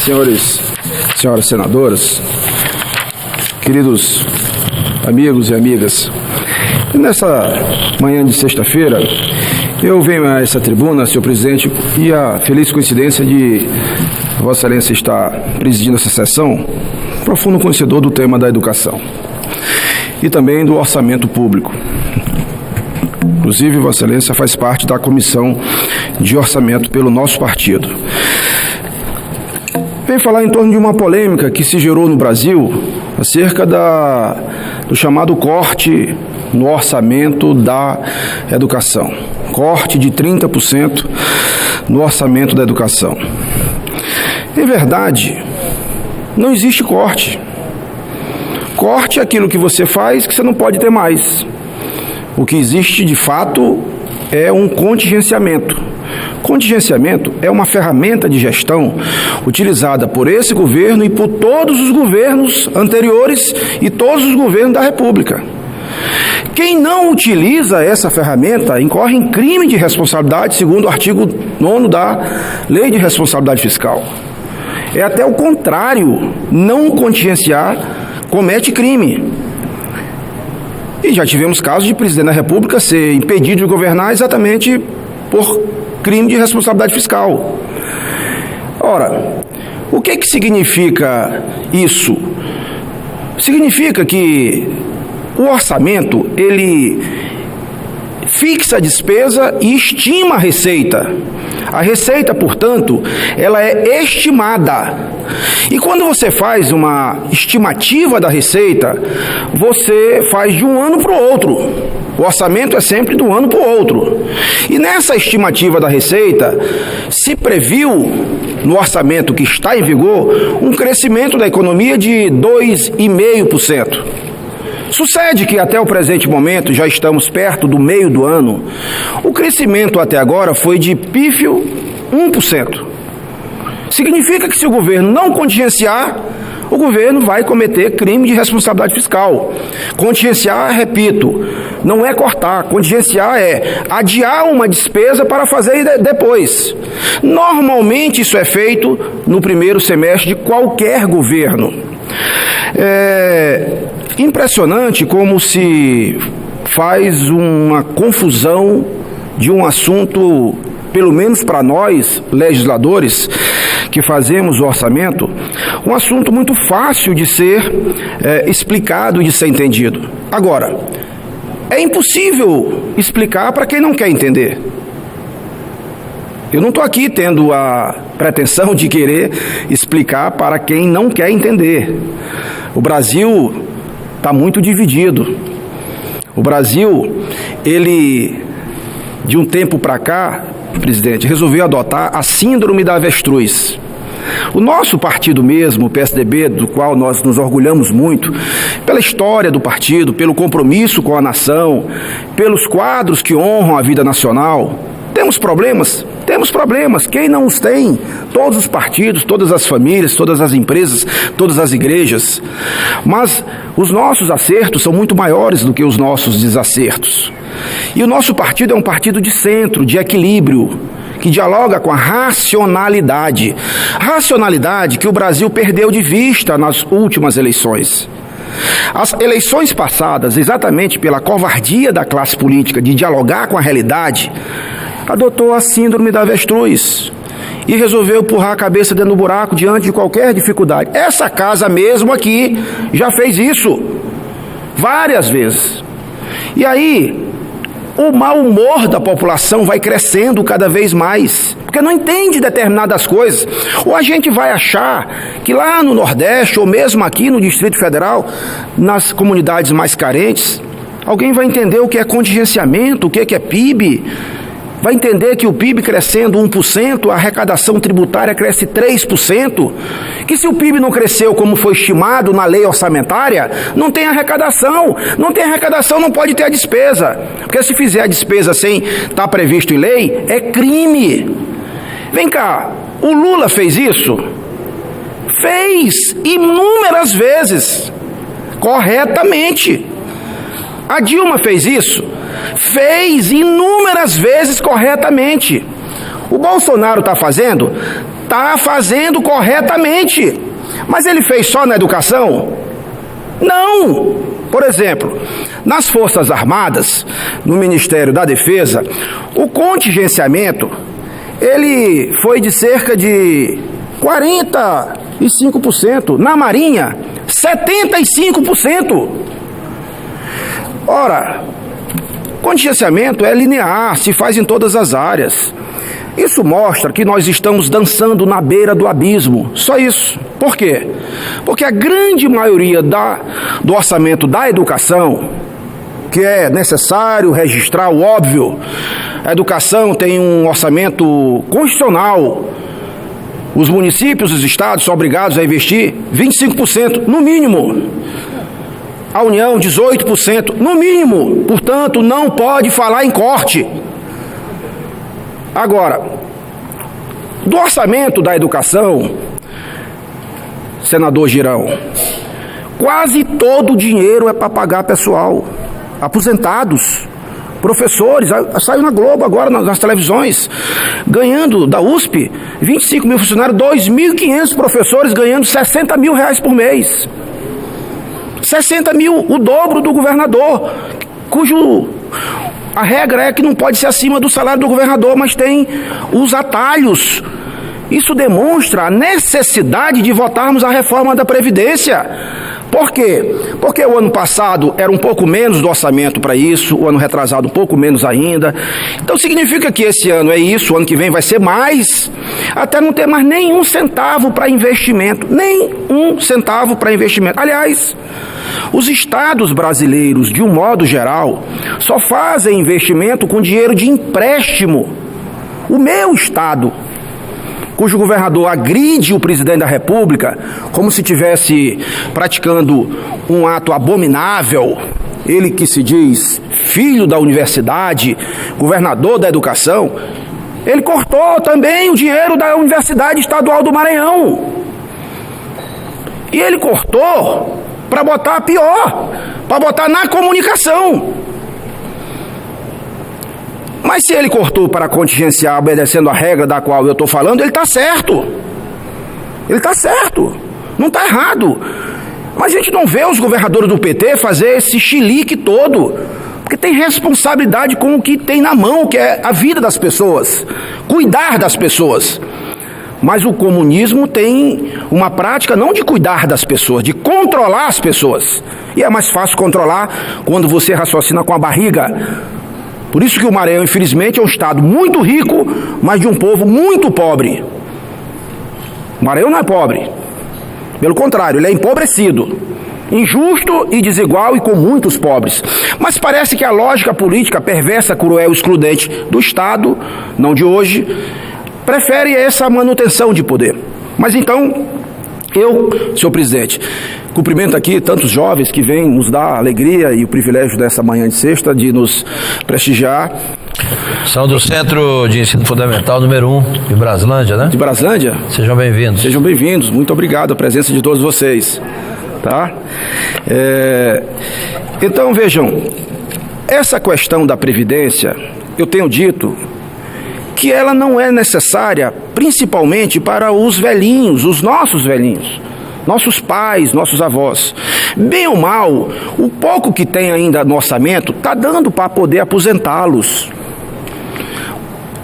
senhoras senadoras, queridos amigos e amigas, nessa manhã de sexta-feira, eu venho a essa tribuna, senhor presidente, e a feliz coincidência de Vossa Excelência estar presidindo essa sessão, profundo conhecedor do tema da educação e também do orçamento público. Inclusive, Vossa Excelência faz parte da comissão de orçamento pelo nosso partido. Vem falar em torno de uma polêmica que se gerou no Brasil acerca do chamado corte no orçamento da educação. Corte de 30% no orçamento da educação. Em verdade, não existe corte. Corte é aquilo que você faz que você não pode ter mais. O que existe, de fato, é um contingenciamento. Contingenciamento é uma ferramenta de gestão utilizada por esse governo e por todos os governos anteriores e todos os governos da República. Quem não utiliza essa ferramenta incorre em crime de responsabilidade, segundo o artigo 9º da Lei de Responsabilidade Fiscal. É até o contrário, não contingenciar comete crime. E já tivemos casos de presidente da República ser impedido de governar exatamente por crime de responsabilidade fiscal. Ora, o que significa isso? Significa que o orçamento, ele fixa a despesa e estima a receita. A receita, portanto, ela é estimada. E quando você faz uma estimativa da receita, você faz de um ano para o outro. O orçamento é sempre de um ano para o outro. E nessa estimativa da receita, se previu, no orçamento que está em vigor, um crescimento da economia de 2,5%. Sucede que até o presente momento, já estamos perto do meio do ano, o crescimento até agora foi de pífio 1%. Significa que se o governo não contingenciar, o governo vai cometer crime de responsabilidade fiscal. Contingenciar, repito, não é cortar. Contingenciar é adiar uma despesa para fazer depois. Normalmente isso é feito no primeiro semestre de qualquer governo. É impressionante como se faz uma confusão de um assunto, pelo menos para nós, legisladores, que fazemos o orçamento, um assunto muito fácil de ser explicado e de ser entendido. Agora, é impossível explicar para quem não quer entender. Eu não estou aqui tendo a pretensão de querer explicar para quem não quer entender. O Brasil está muito dividido. O Brasil, ele, de um tempo para cá, presidente, resolveu adotar a síndrome da avestruz. O nosso partido mesmo, o PSDB, do qual nós nos orgulhamos muito, pela história do partido, pelo compromisso com a nação, pelos quadros que honram a vida nacional, temos problemas? Temos problemas. Quem não os tem? Todos os partidos, todas as famílias, todas as empresas, todas as igrejas. Mas os nossos acertos são muito maiores do que os nossos desacertos. E o nosso partido é um partido de centro, de equilíbrio, que dialoga com a racionalidade. Racionalidade que o Brasil perdeu de vista nas últimas eleições. As eleições passadas, exatamente pela covardia da classe política de dialogar com a realidade, adotou a síndrome da avestruz e resolveu empurrar a cabeça dentro do buraco diante de qualquer dificuldade. Essa casa mesmo aqui já fez isso várias vezes. E aí, o mau humor da população vai crescendo cada vez mais, porque não entende determinadas coisas. Ou a gente vai achar que lá no Nordeste, ou mesmo aqui no Distrito Federal, nas comunidades mais carentes, alguém vai entender o que é contingenciamento, o que é PIB, vai entender que o PIB crescendo 1%, a arrecadação tributária cresce 3%, que se o PIB não cresceu como foi estimado na lei orçamentária, não tem arrecadação. Não tem arrecadação, não pode ter a despesa. Porque se fizer a despesa sem estar previsto em lei, é crime. Vem cá, o Lula fez isso? Fez inúmeras vezes, corretamente. A Dilma fez isso? Fez inúmeras vezes corretamente. O Bolsonaro está fazendo? Está fazendo corretamente. Mas ele fez só na educação? Não! Por exemplo, nas Forças Armadas, no Ministério da Defesa, o contingenciamento, ele foi de cerca de 45%. Na Marinha, 75%. Ora, contingenciamento é linear, se faz em todas as áreas. Isso mostra que nós estamos dançando na beira do abismo, só isso. Por quê? Porque a grande maioria do orçamento da educação, que é necessário registrar o óbvio, a educação tem um orçamento constitucional. Os municípios e os estados são obrigados a investir 25%, no mínimo. A União, 18%, no mínimo. Portanto, não pode falar em corte. Agora, do orçamento da educação, senador Girão, quase todo o dinheiro é para pagar pessoal, aposentados, professores. Saiu na Globo agora, nas televisões, ganhando da USP 25 mil funcionários, 2.500 professores ganhando 60 mil reais por mês. 60 mil, o dobro do governador, cujo a regra é que não pode ser acima do salário do governador, mas tem os atalhos. Isso demonstra a necessidade de votarmos a reforma da Previdência. Por quê? Porque o ano passado era um pouco menos do orçamento para isso, o ano retrasado um pouco menos ainda. Então significa que esse ano é isso, o ano que vem vai ser mais, até não ter mais nenhum centavo para investimento. Nem um centavo para investimento. Aliás, os estados brasileiros, de um modo geral, só fazem investimento com dinheiro de empréstimo. O meu estado, cujo governador agride o presidente da República como se estivesse praticando um ato abominável, ele que se diz filho da universidade, governador da educação, ele cortou também o dinheiro da Universidade Estadual do Maranhão. E ele cortou para botar pior, para botar na comunicação. Mas se ele cortou para contingenciar, obedecendo a regra da qual eu estou falando, ele está certo. Ele está certo. Não está errado. Mas a gente não vê os governadores do PT fazer esse chilique todo, porque tem responsabilidade com o que tem na mão, que é a vida das pessoas, cuidar das pessoas. Mas o comunismo tem uma prática não de cuidar das pessoas, de controlar as pessoas. E é mais fácil controlar quando você raciocina com a barriga. Por isso que o Maranhão, infelizmente, é um estado muito rico, mas de um povo muito pobre. O Maranhão não é pobre. Pelo contrário, ele é empobrecido, injusto e desigual e com muitos pobres. Mas parece que a lógica política perversa, cruel e excludente do Estado, não de hoje, prefere essa manutenção de poder. Mas então, eu, senhor presidente, cumprimento aqui tantos jovens que vêm nos dar a alegria e o privilégio dessa manhã de sexta de nos prestigiar. São do Centro de Ensino Fundamental número 1 de Braslândia, né? De Braslândia? Sejam bem-vindos. Sejam bem-vindos, muito obrigado a presença de todos vocês. Tá? Então, vejam, essa questão da Previdência, eu tenho dito que ela não é necessária, principalmente para os velhinhos, os nossos velhinhos, nossos pais, nossos avós. Bem ou mal, o pouco que tem ainda no orçamento está dando para poder aposentá-los.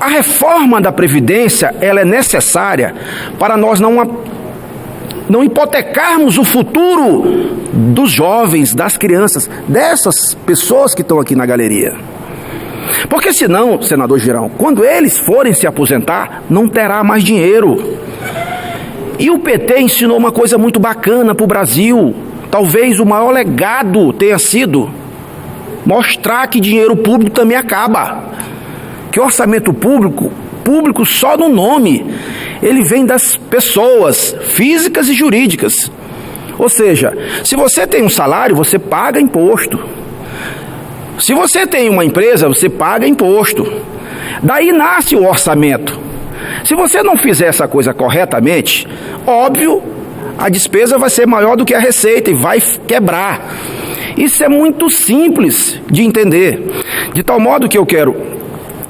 A reforma da Previdência, ela é necessária para nós não hipotecarmos o futuro dos jovens, das crianças, dessas pessoas que estão aqui na galeria. Porque senão, senador Girão, quando eles forem se aposentar, não terá mais dinheiro. E o PT ensinou uma coisa muito bacana para o Brasil. Talvez o maior legado tenha sido mostrar que dinheiro público também acaba. Que orçamento público só no nome, ele vem das pessoas físicas e jurídicas. Ou seja, se você tem um salário, você paga imposto. Se você tem uma empresa, você paga imposto. Daí nasce o orçamento. Se você não fizer essa coisa corretamente, óbvio, a despesa vai ser maior do que a receita e vai quebrar. Isso é muito simples de entender. De tal modo que eu quero,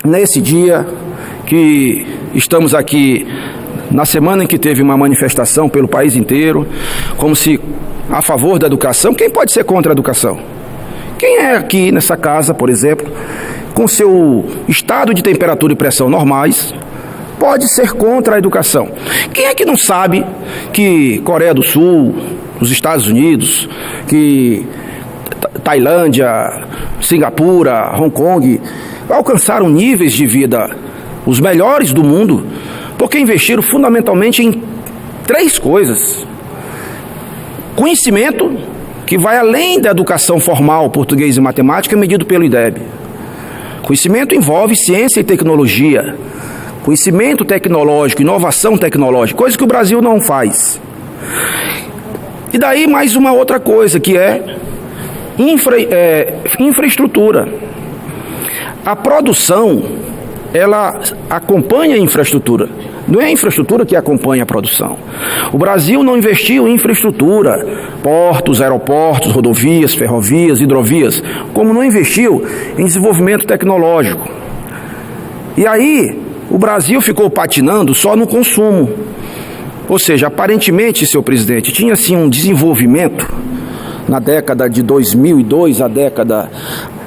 nesse dia, que estamos aqui na semana em que teve uma manifestação pelo país inteiro, como se a favor da educação. Quem pode ser contra a educação? Quem é aqui nessa casa, por exemplo, com seu estado de temperatura e pressão normais, pode ser contra a educação? Quem é que não sabe que Coreia do Sul, os Estados Unidos, que Tailândia, Singapura, Hong Kong, alcançaram níveis de vida os melhores do mundo, porque investiram fundamentalmente em 3 coisas: conhecimento, que vai além da educação formal, português e matemática, medido pelo IDEB. Conhecimento envolve ciência e tecnologia, conhecimento tecnológico, inovação tecnológica, coisa que o Brasil não faz. E daí mais uma outra coisa, que é infraestrutura. A produção, ela acompanha a infraestrutura. Não é a infraestrutura que acompanha a produção. O Brasil não investiu em infraestrutura, portos, aeroportos, rodovias, ferrovias, hidrovias, como não investiu em desenvolvimento tecnológico. E aí, o Brasil ficou patinando só no consumo. Ou seja, aparentemente, senhor presidente, tinha sim um desenvolvimento na década de 2002, a década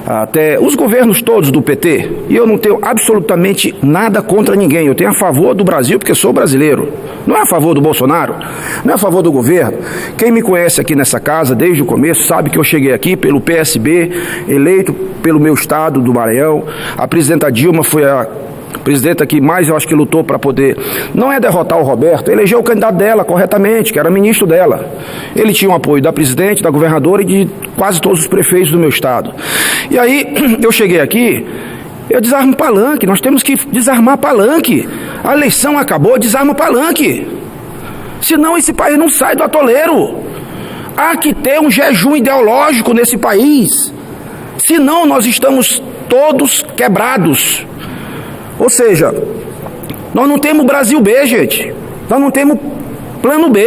até os governos todos do PT, e eu não tenho absolutamente nada contra ninguém, eu tenho a favor do Brasil porque sou brasileiro, não é a favor do Bolsonaro, não é a favor do governo. Quem me conhece aqui nessa casa desde o começo sabe que eu cheguei aqui pelo PSB, eleito pelo meu estado do Maranhão. A presidenta Dilma foi a presidenta que mais, eu acho, que lutou para poder, não é derrotar o Roberto, elegeu o candidato dela corretamente, que era ministro dela. Ele tinha o apoio da presidente, da governadora e de quase todos os prefeitos do meu estado. E aí, eu cheguei aqui, eu desarmo palanque, nós temos que desarmar palanque. A eleição acabou, desarma palanque. Senão esse país não sai do atoleiro. Há que ter um jejum ideológico nesse país. Senão nós estamos todos quebrados. Ou seja, nós não temos Brasil B, gente. Nós não temos plano B.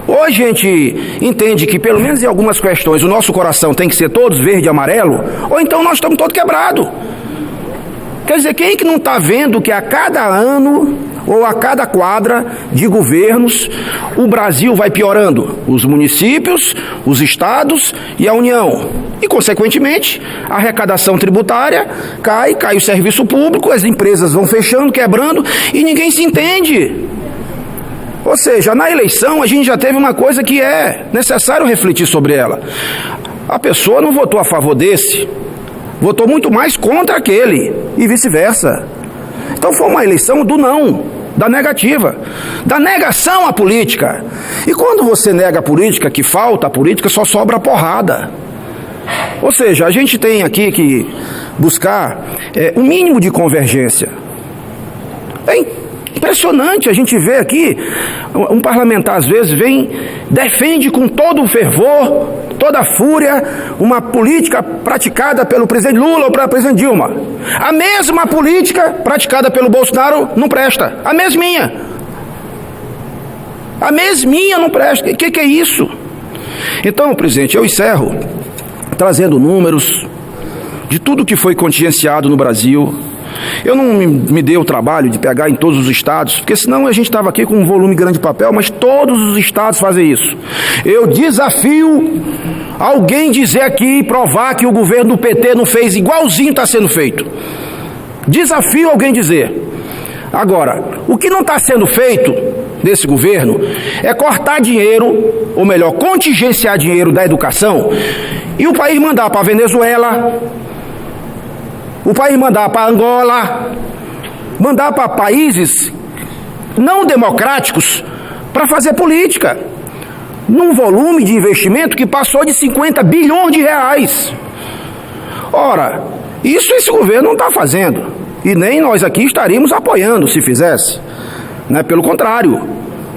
Ou a gente entende que, pelo menos em algumas questões, o nosso coração tem que ser todos verde e amarelo, ou então nós estamos todos quebrados. Quer dizer, quem que não está vendo que a cada ano, ou a cada quadra de governos, o Brasil vai piorando? Os municípios, os estados e a União. E, consequentemente, a arrecadação tributária cai o serviço público, as empresas vão fechando, quebrando, e ninguém se entende. Ou seja, na eleição a gente já teve uma coisa que é necessário refletir sobre ela. A pessoa não votou a favor desse, votou muito mais contra aquele, e vice-versa. Então foi uma eleição do não, da negativa, da negação à política. E quando você nega a política, que falta a política, só sobra a porrada. Ou seja, a gente tem aqui que buscar um mínimo de convergência. É impressionante a gente ver aqui, um parlamentar às vezes defende com todo o fervor, toda a fúria, uma política praticada pelo presidente Lula ou pela presidente Dilma. A mesma política praticada pelo Bolsonaro não presta. A mesminha não presta. O que é isso? Então, presidente, eu encerro trazendo números de tudo que foi contingenciado no Brasil. Eu não me dei o trabalho de pegar em todos os estados, porque senão a gente estava aqui com um volume grande de papel, mas todos os estados fazem isso. Eu desafio alguém dizer aqui e provar que o governo do PT não fez igualzinho está sendo feito. Desafio alguém dizer. Agora, o que não está sendo feito desse governo é cortar dinheiro, ou melhor, contingenciar dinheiro da educação, e o país mandar para a Venezuela, o país mandar para Angola, mandar para países não democráticos para fazer política, num volume de investimento que passou de 50 bilhões de reais. Ora, isso esse governo não está fazendo, e nem nós aqui estaríamos apoiando se fizesse, né? Pelo contrário,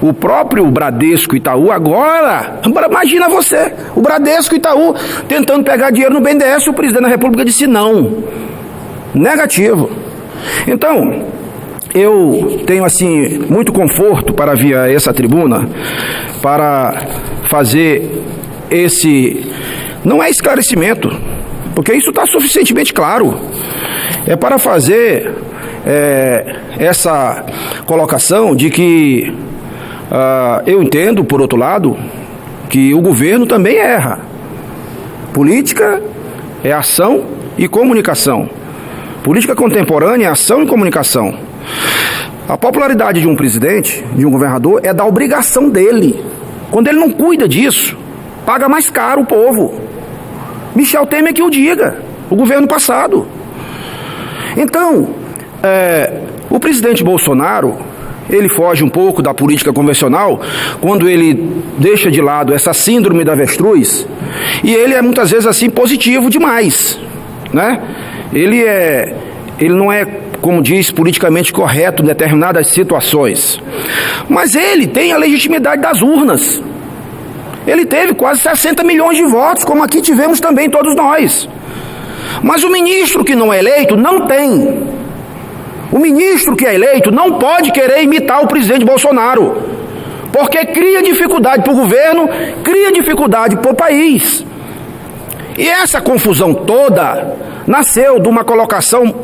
o próprio Bradesco Itaú agora, imagina você, o Bradesco Itaú tentando pegar dinheiro no BNDES, o presidente da República disse não. Negativo. Então, eu tenho assim muito conforto para vir a essa tribuna para fazer esse, não é esclarecimento, porque isso está suficientemente claro, é para fazer essa colocação de que eu entendo, por outro lado, que o governo também erra. Política é ação e comunicação. Política contemporânea é ação e comunicação. A popularidade de um presidente, de um governador, é da obrigação dele. Quando ele não cuida disso, paga mais caro o povo. Michel Temer que o diga, o governo passado. Então, o presidente Bolsonaro, ele foge um pouco da política convencional quando ele deixa de lado essa síndrome da avestruz, e ele é muitas vezes assim positivo demais, né? Ele não é, como diz, politicamente correto em determinadas situações, mas ele tem a legitimidade das urnas. Ele teve quase 60 milhões de votos, como aqui tivemos também todos nós. Mas o ministro que não é eleito não tem. O ministro que é eleito não pode querer imitar o presidente Bolsonaro, porque cria dificuldade para o governo, cria dificuldade para o país. E essa confusão toda nasceu de uma colocação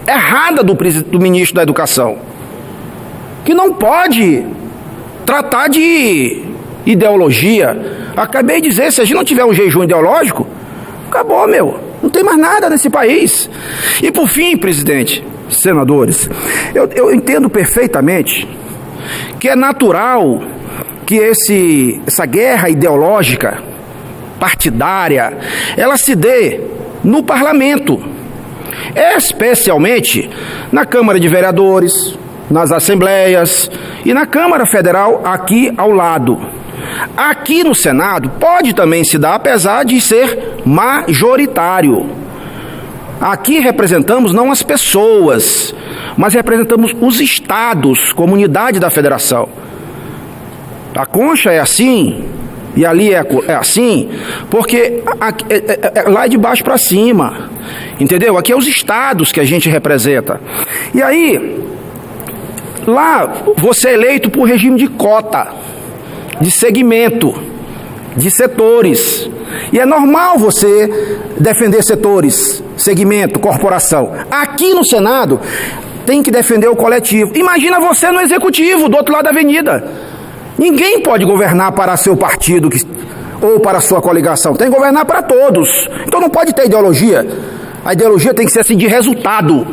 errada do ministro da Educação, que não pode tratar de ideologia. Acabei de dizer, se a gente não tiver um jejum ideológico, acabou, não tem mais nada nesse país. E por fim, presidente, senadores, eu entendo perfeitamente que é natural que essa guerra ideológica, partidária, ela se dê no parlamento, especialmente na Câmara de Vereadores, nas assembleias e na Câmara Federal aqui ao lado. Aqui no Senado pode também se dar, apesar de ser majoritário. Aqui representamos não as pessoas, mas representamos os estados, comunidade da federação. A concha é assim, e ali é assim, porque lá é de baixo para cima, entendeu? Aqui é os estados que a gente representa. E aí, lá você é eleito por regime de cota, de segmento, de setores. E é normal você defender setores, segmento, corporação. Aqui no Senado, tem que defender o coletivo. Imagina você no executivo, do outro lado da avenida. Ninguém pode governar para seu partido ou para sua coligação. Tem que governar para todos. Então não pode ter ideologia. A ideologia tem que ser assim, de resultado.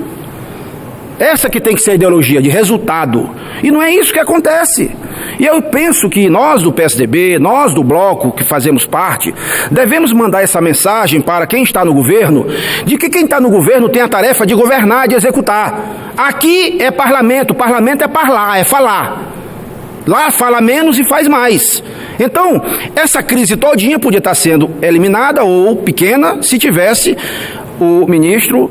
Essa que tem que ser a ideologia, de resultado. E não é isso que acontece. E eu penso que nós do PSDB, nós do Bloco, que fazemos parte, devemos mandar essa mensagem para quem está no governo, de que quem está no governo tem a tarefa de governar, de executar. Aqui é parlamento é parlar, é falar. Lá fala menos e faz mais. Então, essa crise todinha podia estar sendo eliminada ou pequena se tivesse o ministro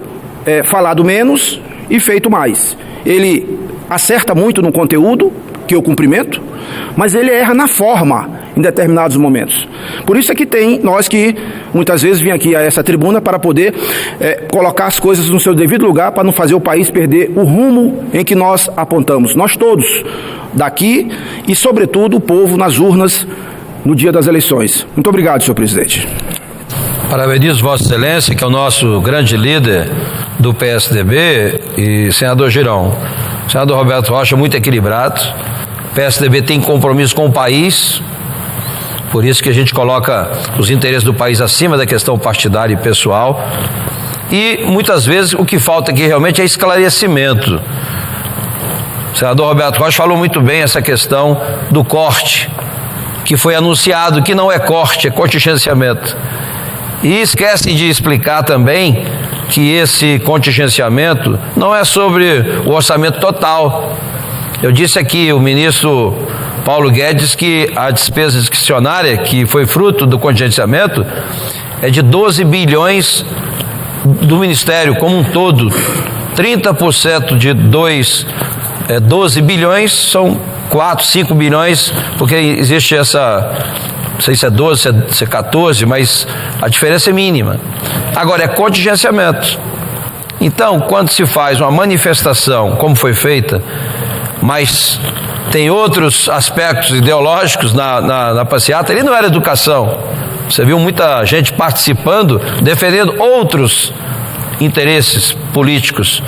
falado menos e feito mais. Ele acerta muito no conteúdo, que eu cumprimento, mas ele erra na forma em determinados momentos. Por isso é que tem nós que muitas vezes vim aqui a essa tribuna para poder colocar as coisas no seu devido lugar, para não fazer o país perder o rumo em que nós apontamos. Nós todos daqui e, sobretudo, o povo nas urnas no dia das eleições. Muito obrigado, senhor presidente. Parabenizo Vossa Excelência, que é o nosso grande líder do PSDB, e senador Girão. O senador Roberto Rocha é muito equilibrado. O PSDB tem compromisso com o país, por isso que a gente coloca os interesses do país acima da questão partidária e pessoal. E muitas vezes o que falta aqui realmente é esclarecimento. O senador Roberto Rocha falou muito bem essa questão do corte, que foi anunciado que não é corte, é contingenciamento. E esquece de explicar também que esse contingenciamento não é sobre o orçamento total. Eu disse aqui, o ministro Paulo Guedes, que a despesa discricionária, que foi fruto do contingenciamento, é de 12 bilhões do Ministério como um todo. 30% de 12 bilhões são 4, 5 bilhões, porque existe essa, não sei se é 12, se é 14, mas a diferença é mínima. Agora, é contingenciamento. Então, quando se faz uma manifestação, como foi feita, mas tem outros aspectos ideológicos na passeata, ele não era educação. Você viu muita gente participando, defendendo outros interesses políticos.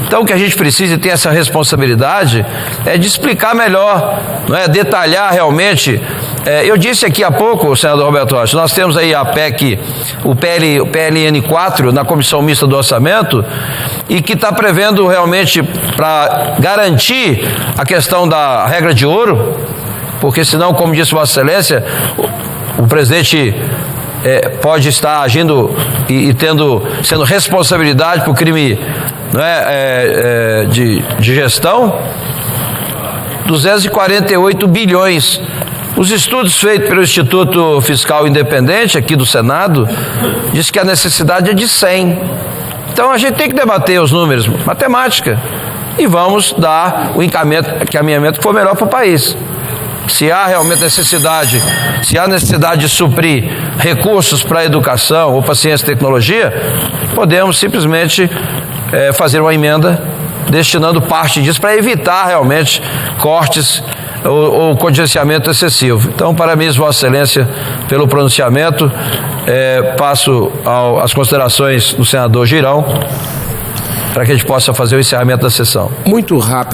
Então, o que a gente precisa ter essa responsabilidade é de explicar melhor, não é? Detalhar realmente. Eu disse aqui há pouco, senador Roberto Rocha, nós temos aí a PEC, o PLN 4 na Comissão Mista do Orçamento, e que está prevendo realmente para garantir a questão da regra de ouro, porque senão, como disse Vossa Excelência, o presidente pode estar agindo e sendo responsabilidade por crime, não é, de gestão. 248 bilhões. Os estudos feitos pelo Instituto Fiscal Independente, aqui do Senado, diz que a necessidade é de 100. Então a gente tem que debater os números, matemática, e vamos dar o encaminhamento que for melhor para o país. Se há realmente necessidade, de suprir recursos para a educação ou para a ciência e tecnologia, podemos simplesmente fazer uma emenda destinando parte disso para evitar realmente cortes ou contingenciamento excessivo. Então, parabéns, Vossa Excelência, pelo pronunciamento. Passo às considerações do senador Girão, para que a gente possa fazer o encerramento da sessão. Muito rápido.